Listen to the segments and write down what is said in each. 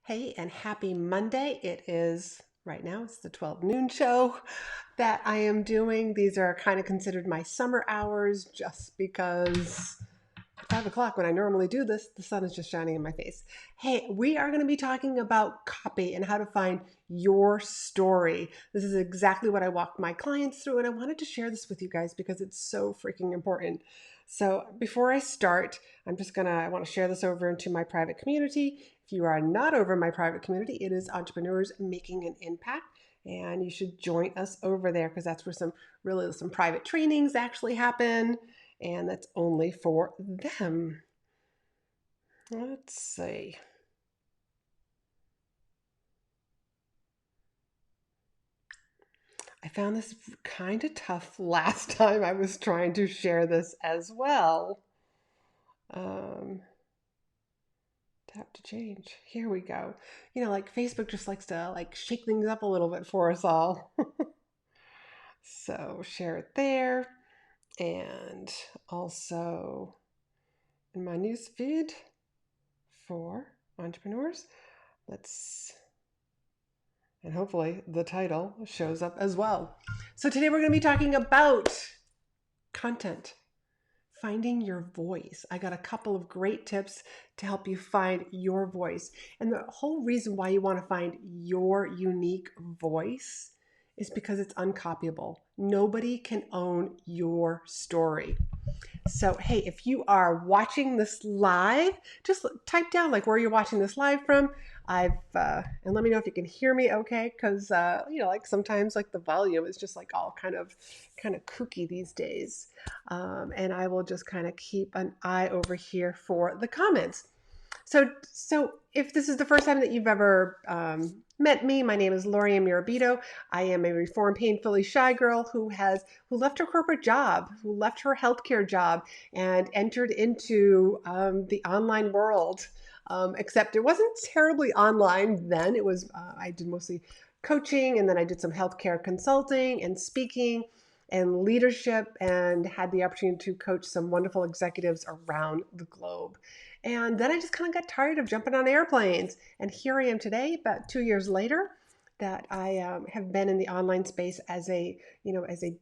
Hey, and happy Monday. It is right now, it's the 12 noon show that I am doing. These are kind of considered my summer hours just because 5 o'clock when I normally do this, the sun is just shining in my face. Hey, we are going to be talking about copy and how to find your story. This is exactly what I walk my clients through, and I wanted to share this with you guys because it's so freaking important. So before I start, I want to share this over into my private community. If you are not over my private community, it is Entrepreneurs Making an Impact. And you should join us over there because that's where some private trainings actually happen. And that's only for them. Let's see. I found this kind of tough last time I was trying to share this as well. Tap to change. Here we go. Like Facebook just likes to shake things up a little bit for us all. So share it there. And also in my news feed for entrepreneurs. And hopefully the title shows up as well. So today we're going to be talking about content, finding your voice. I got a couple of great tips to help you find your voice. And the whole reason why you want to find your unique voice is because it's uncopyable. Nobody can own your story. So, hey, if you are watching this live, just type down where you're watching this live from. And let me know if you can hear me okay, because sometimes the volume is just all kind of kooky these days. And I will just kind of keep an eye over here for the comments. So if this is the first time that you've ever met me, my name is Laurie-Ann. I am a reformed, painfully shy girl who left her corporate job, who left her healthcare job, and entered into the online world. Except it wasn't terribly online then. It was I did mostly coaching, and then I did some healthcare consulting and speaking and leadership, and had the opportunity to coach some wonderful executives around the globe. And then I just kind of got tired of jumping on airplanes. And here I am today, about 2 years later, that I have been in the online space as a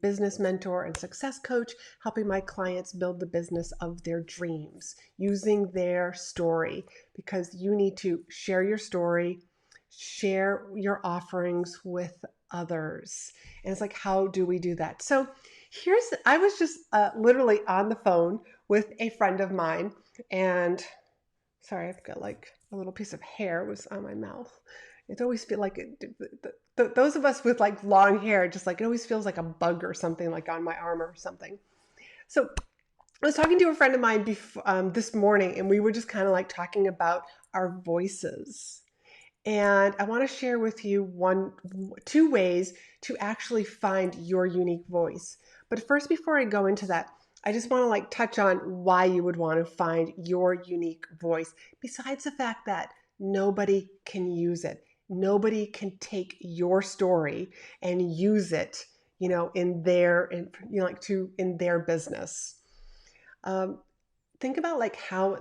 business mentor and success coach, helping my clients build the business of their dreams using their story. Because you need to share your story, share your offerings with others. And it's how do we do that? So I was just literally on the phone with a friend of mine, and sorry, I've got a little piece of hair was on my mouth. It always feels like those of us with long hair, just it always feels like a bug or something on my arm or something. So I was talking to a friend of mine this morning, and we were just kind of talking about our voices. And I want to share with you two ways to actually find your unique voice. But first, before I go into that, I just want to touch on why you would want to find your unique voice, besides the fact that nobody can use it. Nobody can take your story and use it, in their business. Think about how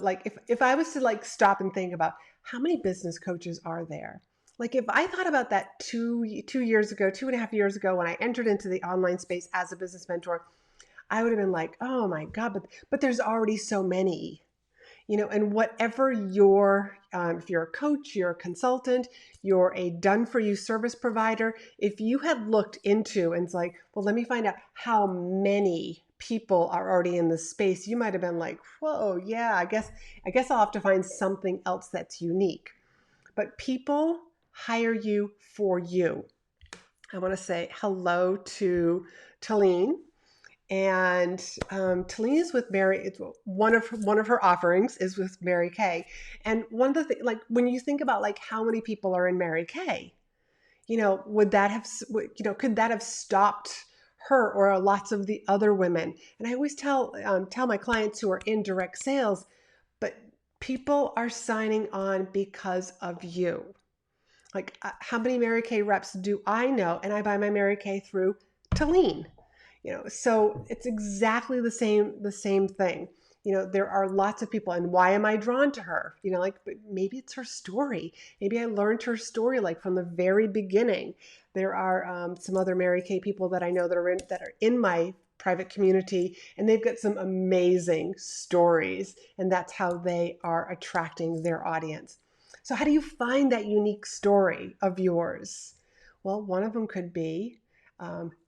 if I was to stop and think about how many business coaches are there. If I thought about that 2.5 years ago, when I entered into the online space as a business mentor, I would have been oh my God, but there's already so many, and whatever if you're a coach, you're a consultant, you're a done for you service provider, if you had looked into and it's well, let me find out how many people are already in this space, you might have been whoa, yeah, I guess I'll have to find something else that's unique. But people hire you for you. I want to say hello to Talene. And Talene is with Mary. It's one of her offerings is with Mary Kay. And one of the things, when you think about how many people are in Mary Kay, would that have, could that have stopped her or lots of the other women? And I always tell my clients who are in direct sales, but people are signing on because of you. How many Mary Kay reps do I know? And I buy my Mary Kay through Talene. So it's exactly the same thing. there are lots of people, and why am I drawn to her? Like, but maybe it's her story. Maybe I learned her story like from the very beginning. There are some other Mary Kay people that I know that are in my private community, and they've got some amazing stories, and that's how they are attracting their audience. So how do you find that unique story of yours? Well, one of them could be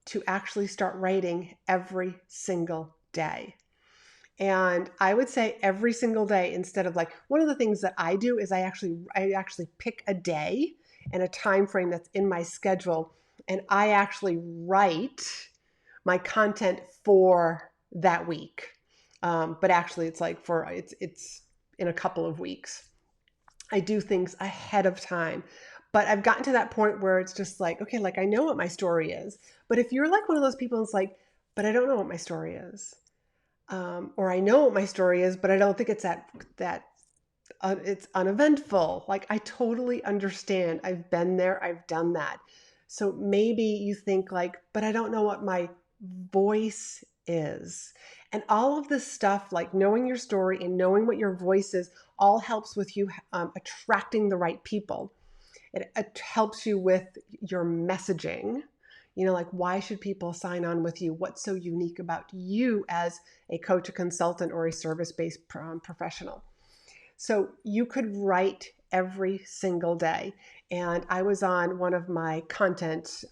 to actually start writing every single day. And I would say every single day, instead of like, one of the things that I do is I actually pick a day and a time frame that's in my schedule, and I actually write my content for that week. But actually, it's like it's in a couple of weeks. I do things ahead of time. But I've gotten to that point where it's just like, okay, like I know what my story is. But if you're like one of those people that's like, but I don't know what my story is, or I know what my story is, but I don't think it's that it's uneventful. Like, I totally understand. I've been there. I've done that. So maybe you think like, but I don't know what my voice is. And all of this stuff, like knowing your story and knowing what your voice is, all helps with you attracting the right people. It helps you with your messaging. Like, why should people sign on with you? What's so unique about you as a coach, a consultant, or a service-based professional? So you could write every single day. And I was on one of my content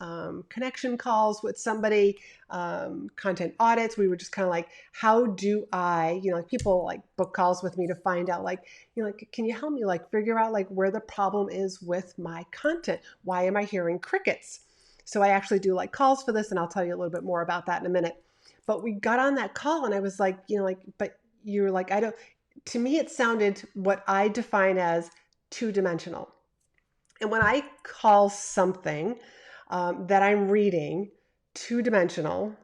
connection calls with somebody, content audits. We were just kind of like, how do I, like people like book calls with me to find out like, like, can you help me like figure out like where the problem is with my content? Why am I hearing crickets? So I actually do like calls for this, and I'll tell you a little bit more about that in a minute. But we got on that call and I was like, but you're like, to me, it sounded what I define as two-dimensional. And when I call something that I'm reading two-dimensional,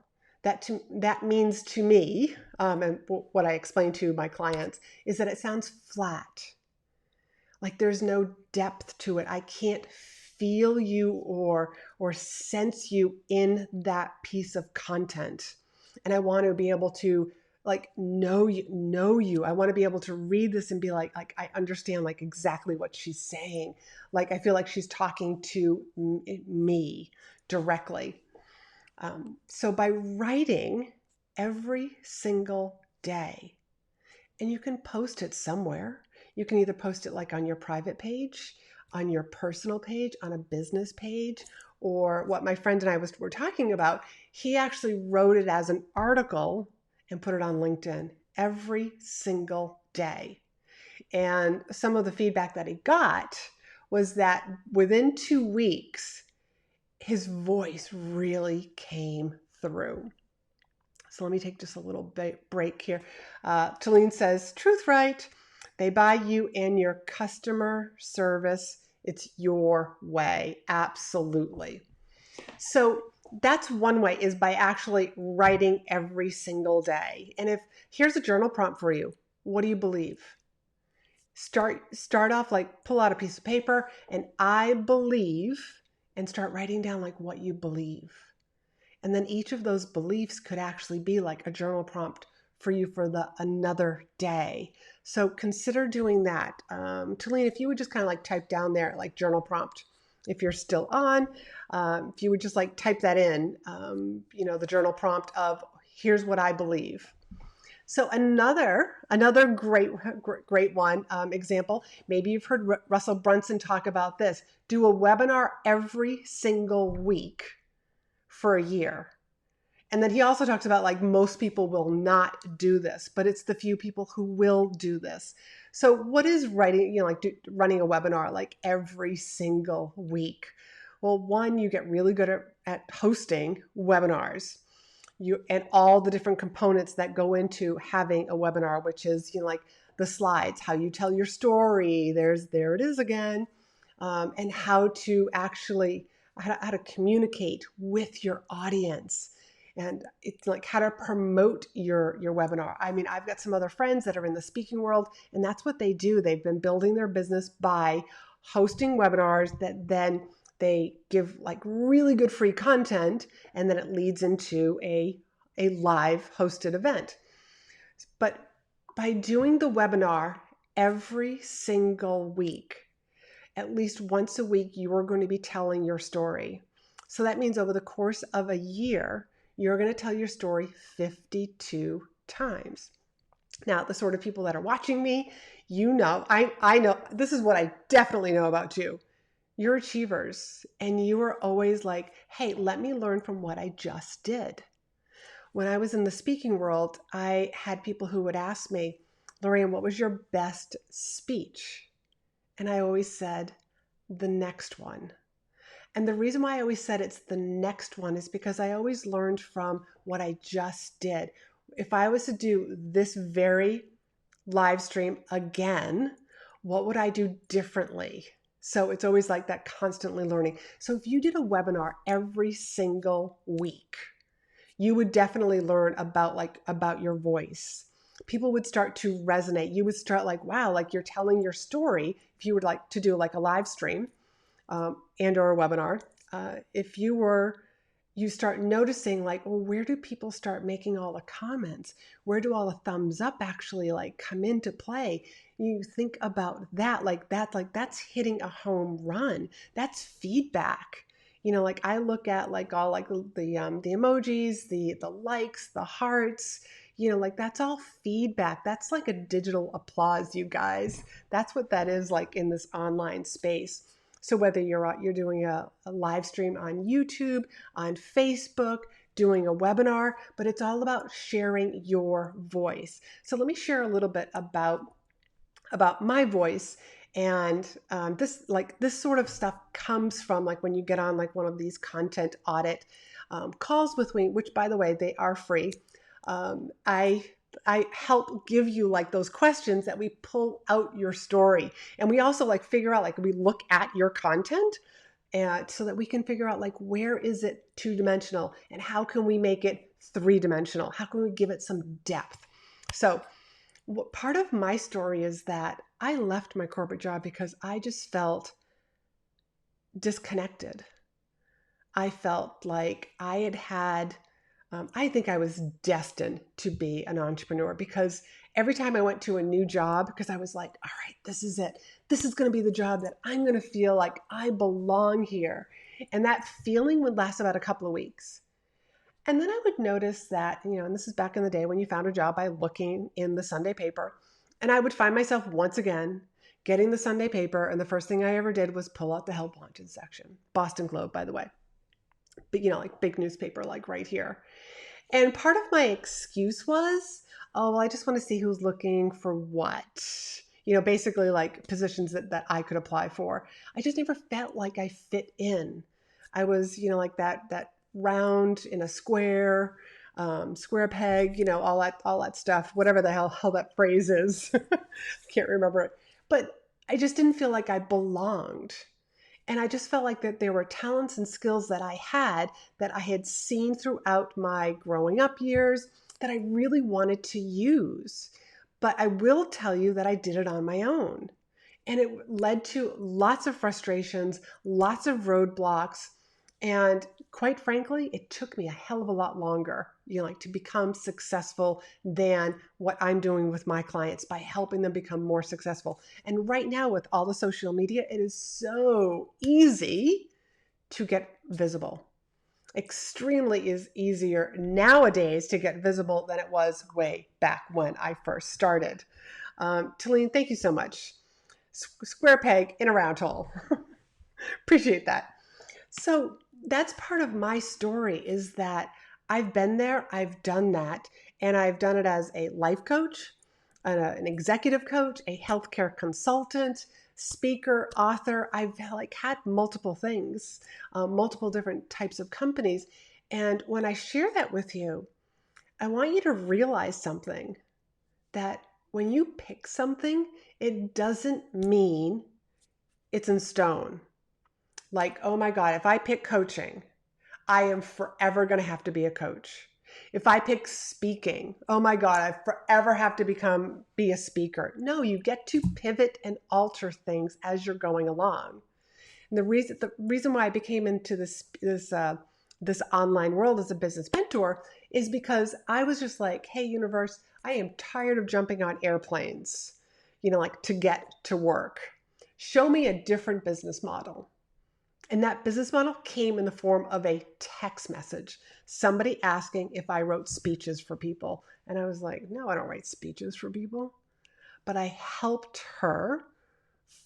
that means to me, and what I explain to my clients, is that it sounds flat. Like there's no depth to it. I can't feel you or sense you in that piece of content. And I want to be able to like know you. I want to be able to read this and be like I understand like exactly what she's saying. Like I feel like she's talking to me directly. So by writing every single day, and you can post it somewhere. You can either post it like on your private page, on your personal page, on a business page, or what my friend and I were talking about. He actually wrote it as an article and put it on LinkedIn every single day. And some of the feedback that he got was that within 2 weeks, his voice really came through. So let me take just a little break here. Talene says, truth right. They buy you and your customer service. It's your way. Absolutely. So that's one way, is by actually writing every single day. And here's a journal prompt for you. What do you believe? Start off like pull out a piece of paper and I believe, and start writing down like what you believe. And then each of those beliefs could actually be like a journal prompt for you for another day. So consider doing that. Talene, if you would just kind of like type down there, like journal prompt, if you're still on, if you would just like type that in, the journal prompt of here's what I believe. So another great one example, maybe you've heard Russell Brunson talk about this. Do a webinar every single week for a year. And then he also talks about like most people will not do this, but it's the few people who will do this. So what is running a webinar like every single week? Well, one, you get really good at hosting webinars. And all the different components that go into having a webinar, which is like the slides, how you tell your story. There it is again, and how to actually how to communicate with your audience. And it's like how to promote your webinar. I mean, I've got some other friends that are in the speaking world, and that's what they do. They've been building their business by hosting webinars that then they give like really good free content, and then it leads into a live hosted event. But by doing the webinar every single week, at least once a week, you are going to be telling your story. So that means over the course of a year, you're going to tell your story 52 times. Now, the sort of people that are watching me, I know, this is what I definitely know about you. You're achievers, and you are always like, hey, let me learn from what I just did. When I was in the speaking world, I had people who would ask me, Laurie-Ann, what was your best speech? And I always said, the next one. And the reason why I always said it's the next one is because I always learned from what I just did. If I was to do this very live stream again, what would I do differently? So it's always like that, constantly learning. So if you did a webinar every single week, you would definitely learn about your voice. People would start to resonate. You would start like, wow, like you're telling your story. If you would like to do like a live stream and or a webinar, if you start noticing like, well, where do people start making all the comments? Where do all the thumbs up actually like come into play? You think about that, that's hitting a home run. That's feedback. Like I look at like all like the emojis, the likes, the hearts, like that's all feedback. That's like a digital applause, you guys. That's what that is like in this online space. So whether you're doing a live stream on YouTube, on Facebook, doing a webinar, but it's all about sharing your voice. So let me share a little bit about my voice. And this sort of stuff comes from like when you get on like one of these content audit calls with me, which by the way, they are free. I help give you like those questions that we pull out your story. And we also like figure out, like we look at your content and so that we can figure out like, where is it two-dimensional and how can we make it three-dimensional? How can we give it some depth? So part of my story is that I left my corporate job because I just felt disconnected. I felt like I think I was destined to be an entrepreneur because every time I went to a new job, because I was like, all right, this is it. This is going to be the job that I'm going to feel like I belong here. And that feeling would last about a couple of weeks. And then I would notice that, and this is back in the day when you found a job by looking in the Sunday paper. And I would find myself once again getting the Sunday paper. And the first thing I ever did was pull out the Help Wanted section. Boston Globe, by the way. But, like big newspaper, like right here. And part of my excuse was, oh, well, I just want to see who's looking for what. Basically like positions that I could apply for. I just never felt like I fit in. I was, like that round in a square, square peg, all that stuff, whatever the hell that phrase is. Can't remember it. But I just didn't feel like I belonged. And I just felt like that there were talents and skills that I had seen throughout my growing up years that I really wanted to use. But I will tell you that I did it on my own. And it led to lots of frustrations, lots of roadblocks. And quite frankly, it took me a hell of a lot longer, to become successful than what I'm doing with my clients by helping them become more successful. And right now with all the social media, it is so easy to get visible. Extremely is easier nowadays to get visible than it was way back when I first started. Talene, thank you so much. Square peg in a round hole. Appreciate that. So that's part of my story, is that I've been there, I've done that, and I've done it as a life coach, an executive coach, a healthcare consultant, speaker, author. I've had multiple things, multiple different types of companies. And when I share that with you, I want you to realize something, that when you pick something, it doesn't mean it's in stone. Like, oh my God, if I pick coaching, I am forever going to have to be a coach. If I pick speaking, oh my God, I forever have to be a speaker. No, you get to pivot and alter things as you're going along. And the reason why I became into this this online world as a business mentor is because I was just like, hey, universe, I am tired of jumping on airplanes, like to get to work. Show me a different business model. And that business model came in the form of a text message. Somebody asking if I wrote speeches for people. And I was like, no, I don't write speeches for people. But I helped her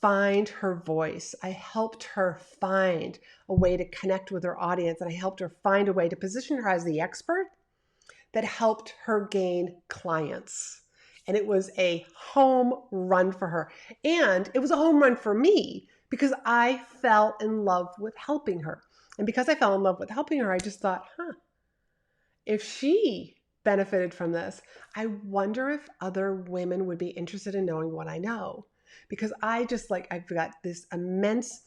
find her voice. I helped her find a way to connect with her audience. And I helped her find a way to position her as the expert that helped her gain clients. And it was a home run for her. And it was a home run for me because I fell in love with helping her. And because I fell in love with helping her, I just thought, if she benefited from this, I wonder if other women would be interested in knowing what I know. Because I've got this immense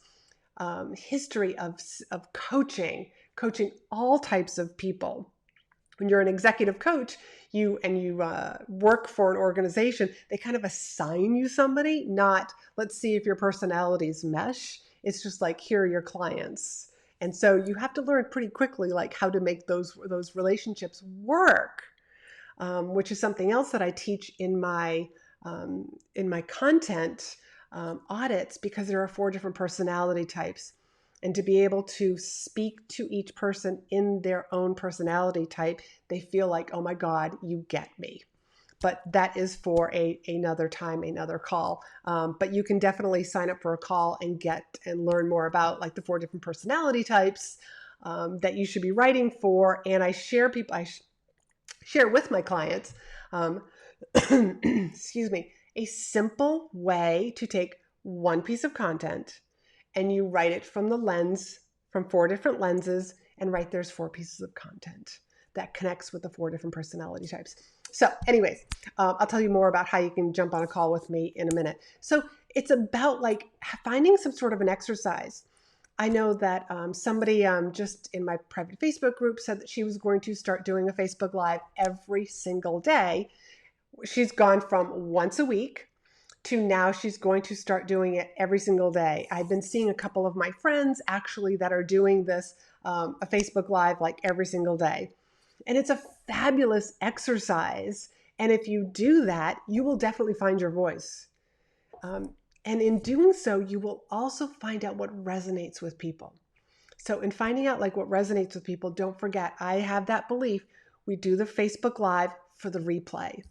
history of coaching all types of people. When you're an executive coach, you work for an organization, they kind of assign you somebody, not let's see if your personalities mesh. It's just like, here are your clients. And so you have to learn pretty quickly, like how to make those relationships work, which is something else that I teach in my content audits, because there are 4 different personality types. And to be able to speak to each person in their own personality type, they feel like, oh my God, you get me. But that is for another time, another call. But you can definitely sign up for a call and learn more about like the 4 different personality types that you should be writing for. And I share with my clients, excuse me, a simple way to take one piece of content and you write it from 4 different lenses, and there's 4 pieces of content that connects with the 4 different personality types. So anyways, I'll tell you more about how you can jump on a call with me in a minute. So it's about like finding some sort of an exercise. I know that somebody just in my private Facebook group said that she was going to start doing a Facebook Live every single day. She's gone from once a week to now she's going to start doing it every single day. I've been seeing a couple of my friends actually that are doing this, a Facebook Live like every single day. And it's a fabulous exercise. And if you do that, you will definitely find your voice. And in doing so, you will also find out what resonates with people. So in finding out like what resonates with people, don't forget, I have that belief. We do the Facebook Live for the replay.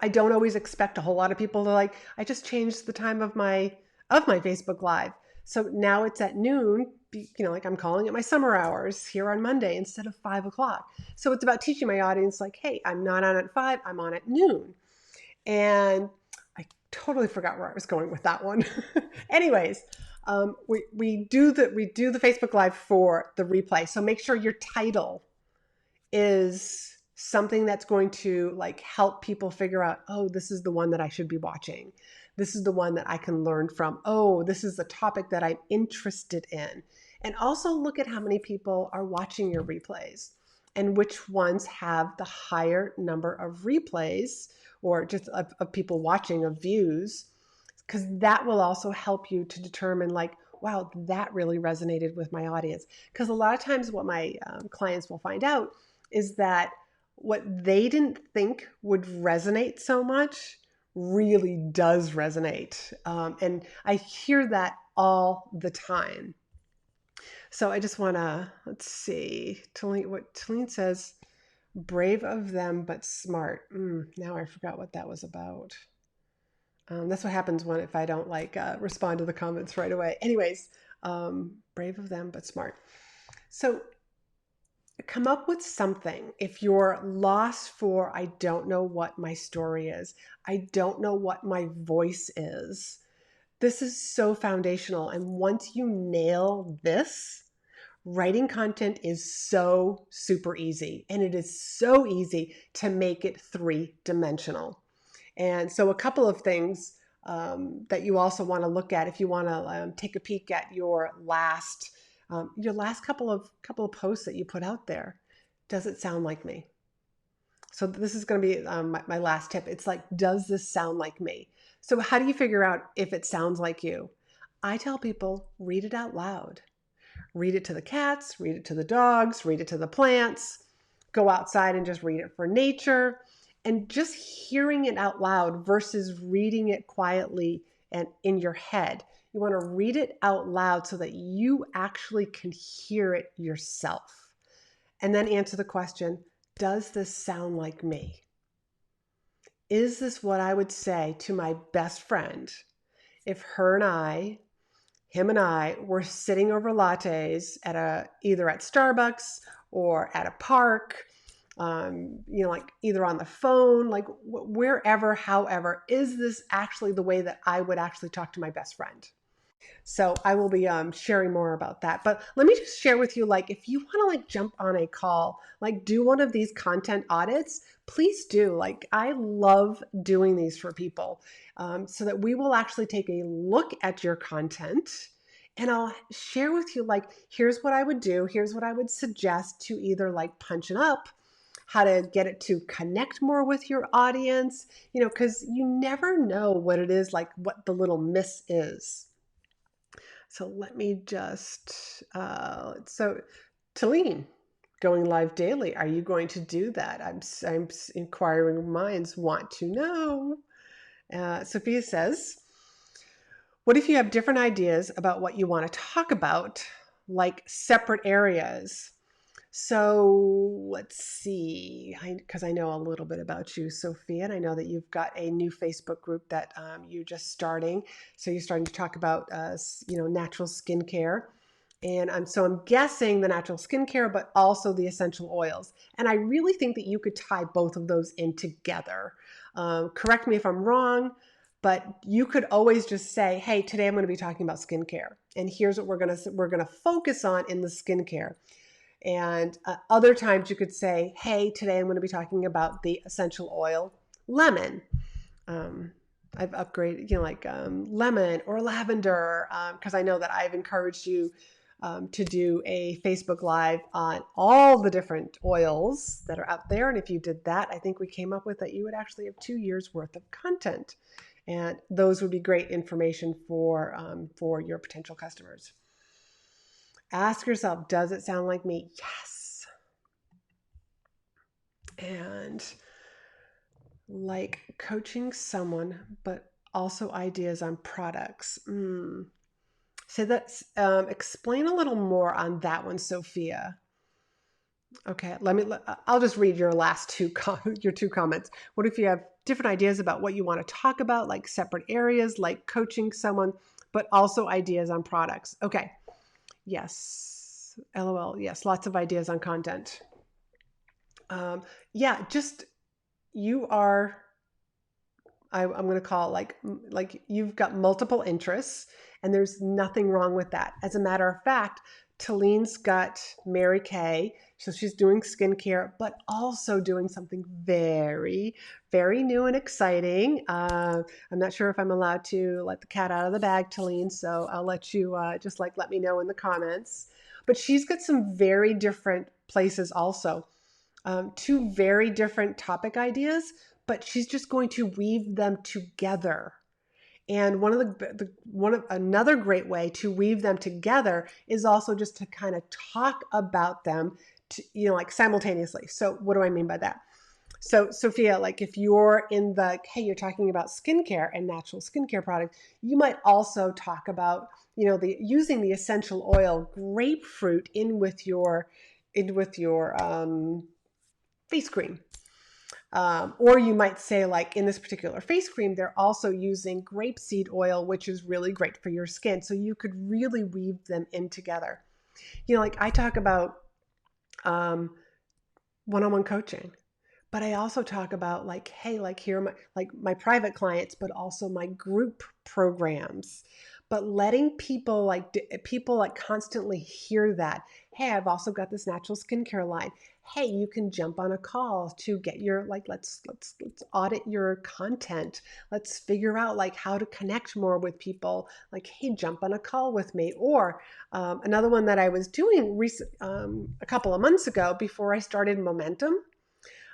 I don't always expect a whole lot of people to like, I just changed the time of my Facebook Live. So now it's at noon, like I'm calling it my summer hours here on Monday instead of 5 o'clock. So it's about teaching my audience like, hey, I'm not on at 5, I'm on at noon. And I totally forgot where I was going with that one. Anyways, we do the Facebook Live for the replay. So make sure your title is something that's going to like help people figure out, oh, this is the one that I should be watching. This is the one that I can learn from. Oh, this is the topic that I'm interested in. And also look at how many people are watching your replays and which ones have the higher number of replays or just of people watching, of views, because that will also help you to determine like, wow, that really resonated with my audience. Because a lot of times what my clients will find out is that what they didn't think would resonate so much really does resonate. And I hear that all the time. So I just want to, let's see, what Talene says, brave of them, but smart. Now I forgot what that was about. That's what happens if I don't respond to the comments right away. Anyways, brave of them, but smart. So come up with something. If you're lost for, I don't know what my story is, I don't know what my voice is, this is so foundational. And once you nail this, writing content is so super easy. And it is so easy to make it 3-dimensional. And so a couple of things that you also want to look at if you want to take a peek at your last couple of posts that you put out there. Does it sound like me? So this is going to be my last tip. It's like, does this sound like me? So how do you figure out if it sounds like you? I tell people, read it out loud. Read it to the cats, read it to the dogs, read it to the plants, go outside and just read it for nature. And just hearing it out loud versus reading it quietly and in your head. You want to read it out loud so that you actually can hear it yourself. And then answer the question, does this sound like me? Is this what I would say to my best friend if him and I were sitting over lattes at either at Starbucks or at a park, like either on the phone, like wherever, however, is this actually the way that I would actually talk to my best friend? So I will be sharing more about that. But let me just share with you, like, if you want to like jump on a call, like do one of these content audits, please do. Like, I love doing these for people so that we will actually take a look at your content. And I'll share with you, like, here's what I would do. Here's what I would suggest to either like punch it up, how to get it to connect more with your audience, because you never know what it is, like what the little miss is. So let me just, Talene, going live daily. Are you going to do that? I'm inquiring minds want to know. Sophia says, what if you have different ideas about what you want to talk about, like separate areas? So let's see, because I know a little bit about you, Sophia, and I know that you've got a new Facebook group that you're just starting. So you're starting to talk about, natural skincare. And so I'm guessing the natural skincare, but also the essential oils. And I really think that you could tie both of those in together. Correct me if I'm wrong, but you could always just say, hey, today I'm going to be talking about skincare. And here's what we're going to focus on in the skincare. And other times you could say, hey, today I'm going to be talking about the essential oil lemon. I've upgraded, lemon or lavender, because I know that I've encouraged you to do a Facebook Live on all the different oils that are out there. And if you did that, I think we came up with that you would actually have 2 years worth of content. And those would be great information for your potential customers. Ask yourself, does it sound like me? Yes. And like coaching someone, but also ideas on products. So that's, explain a little more on that one, Sophia. Okay, I'll just read your last your two comments. What if you have different ideas about what you want to talk about, like separate areas, like coaching someone, but also ideas on products? Okay. Yes. LOL. Yes. Lots of ideas on content. Just you are, I'm going to call it like you've got multiple interests and there's nothing wrong with that. As a matter of fact, Talene's got Mary Kay. So she's doing skincare, but also doing something very, very new and exciting. I'm not sure if I'm allowed to let the cat out of the bag, Talene. So I'll let you just let me know in the comments. But she's got some very different places also. Two very different topic ideas, but she's just going to weave them together. And another great way to weave them together is also just to kind of talk about them, simultaneously. So what do I mean by that? So Sophia, like if you're you're talking about skincare and natural skincare products, you might also talk about, using the essential oil grapefruit in with your face cream. Or you might say, like in this particular face cream, they're also using grapeseed oil, which is really great for your skin. So you could really weave them in together. I talk about one-on-one coaching, but I also talk about here are my private clients, but also my group programs. But letting people constantly hear that, hey, I've also got this natural skincare line. Hey, you can jump on a call to get your let's audit your content. Let's figure out how to connect more with people. Hey, jump on a call with me. Or another one that I was doing a couple of months ago before I started Momentum.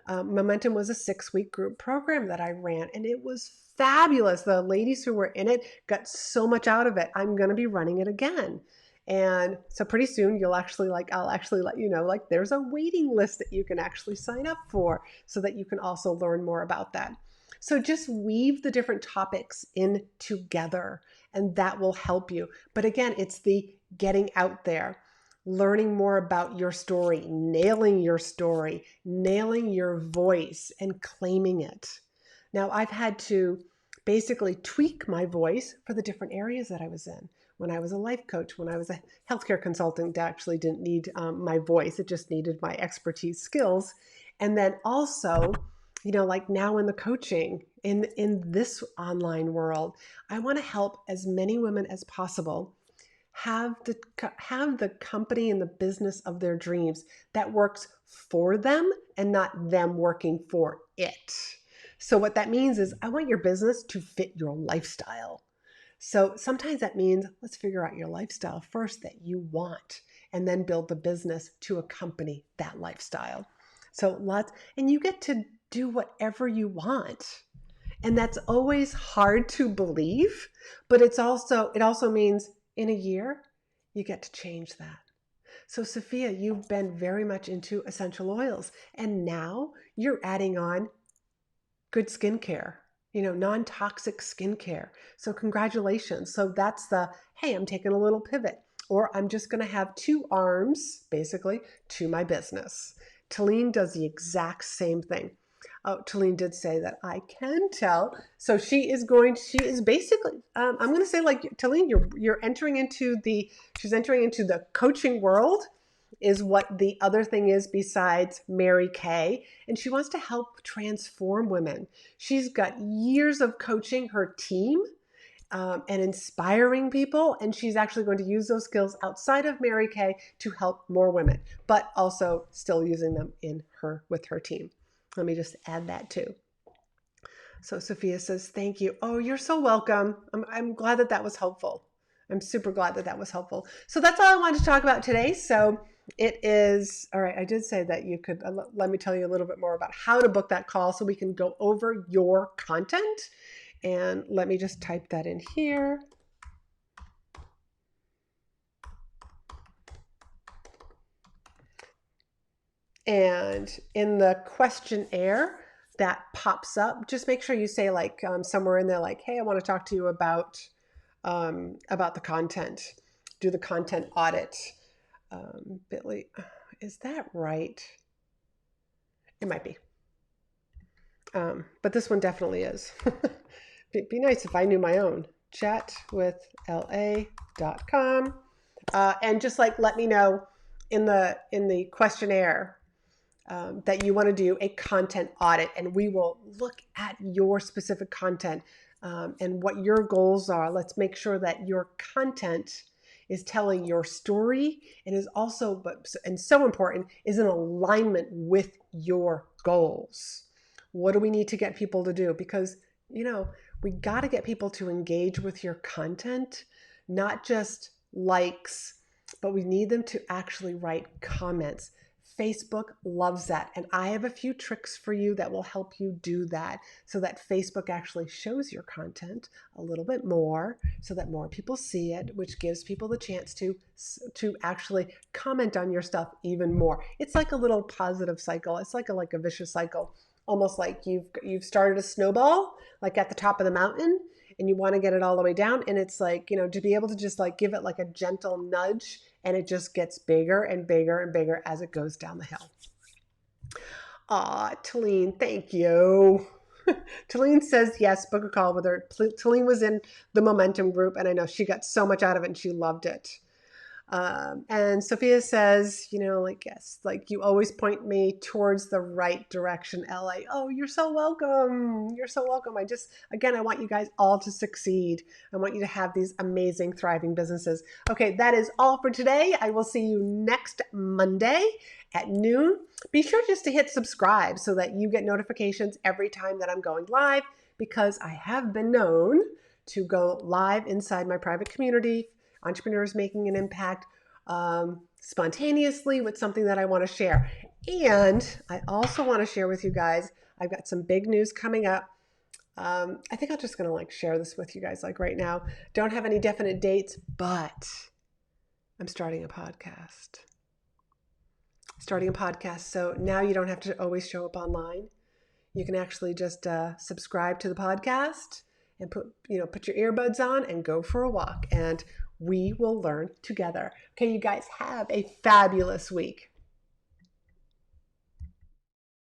Momentum was a 6-week group program that I ran, and it was fabulous. The ladies who were in it got so much out of it. I'm going to be running it again. And so pretty soon I'll actually let you know, like there's a waiting list that you can actually sign up for so that you can also learn more about that. So just weave the different topics in together and that will help you. But again, it's the getting out there, learning more about your story, nailing your voice and claiming it. Now I've had to basically tweak my voice for the different areas that I was in. When I was a life coach, when I was a healthcare consultant, I actually didn't need my voice. It just needed my expertise skills. And then also, like now in the coaching, in this online world, I want to help as many women as possible have the company and the business of their dreams that works for them and not them working for it. So what that means is I want your business to fit your lifestyle. So sometimes that means let's figure out your lifestyle first that you want and then build the business to accompany that lifestyle. And you get to do whatever you want. And that's always hard to believe, but it also means in a year, you get to change that. So Sophia, you've been very much into essential oils and now you're adding on good skincare, non-toxic skincare. So congratulations. So that's hey, I'm taking a little pivot, or I'm just going to have two arms basically to my business. Talene does the exact same thing. Oh, Talene did say that I can tell. So she is basically, I'm going to say like Talene, she's entering into the coaching world is what the other thing is besides Mary Kay. And she wants to help transform women. She's got years of coaching her team and inspiring people. And she's actually going to use those skills outside of Mary Kay to help more women, but also still using them with her team. Let me just add that too. So Sophia says, thank you. Oh, you're so welcome. I'm glad that was helpful. I'm super glad that was helpful. So that's all I wanted to talk about today. So it is, all right, I did say that you could, let me tell you a little bit more about how to book that call so we can go over your content. And let me just type that in here. And in the questionnaire that pops up, just make sure you say like somewhere in there, like, hey, I want to talk to you about the content. Do the content audit. Bitly, is that right? It might be. But this one definitely is. Be nice if I knew my own. Chatwithla.com. And just like let me know in the questionnaire that you want to do a content audit, and we will look at your specific content and what your goals are. Let's make sure that your content is telling your story and is also, and so important, is in alignment with your goals. What do we need to get people to do? Because, we got to get people to engage with your content, not just likes, but we need them to actually write comments. Facebook loves that. And I have a few tricks for you that will help you do that so that Facebook actually shows your content a little bit more so that more people see it, which gives people the chance to actually comment on your stuff even more. It's like a little positive cycle. It's like a vicious cycle, almost like you've started a snowball like at the top of the mountain and you want to get it all the way down. And it's like, to be able to just like give it like a gentle nudge and it just gets bigger and bigger and bigger as it goes down the hill. Talene, thank you. Talene says, yes, book a call with her. Talene was in the Momentum group and I know she got so much out of it and she loved it. And Sophia says, yes, like you always point me towards the right direction, LA. Oh, you're so welcome. You're so welcome. I want you guys all to succeed. I want you to have these amazing, thriving businesses. Okay, that is all for today. I will see you next Monday at noon. Be sure just to hit subscribe so that you get notifications every time that I'm going live, because I have been known to go live inside my private community, Entrepreneurs Making an Impact, spontaneously with something that I want to share. And I also want to share with you guys, I've got some big news coming up. I think I'm just going to share this with you guys right now. Don't have any definite dates, but I'm starting a podcast. So now you don't have to always show up online. You can actually just subscribe to the podcast and put your earbuds on and go for a walk, and we will learn together. Okay, you guys have a fabulous week.